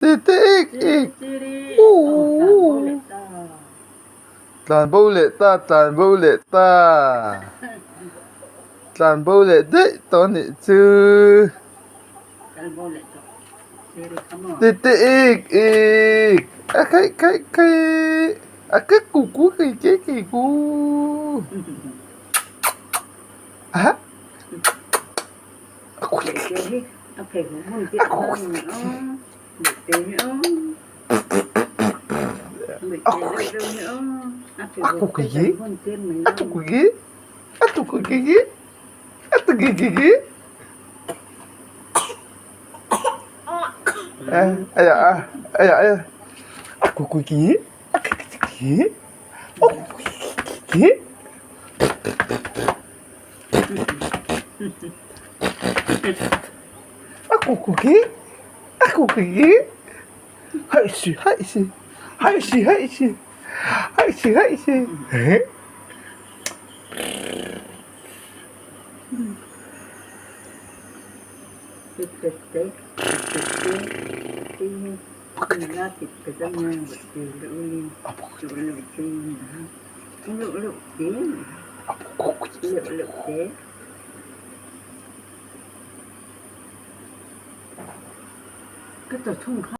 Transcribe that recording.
띠띠익익. 오. Tàn bâu lệ ta, tàn bâu lệ ta. Tàn bâu lệ đấy, to nị chứ. 띠띠익익. 아, 카이. 아, 꾸꾸, 끼꾸. 아? 앞에 문 띄어놓으면 늑대요. 그게? 아야. 그게? 그게? 하이씨. 에? 그것도 통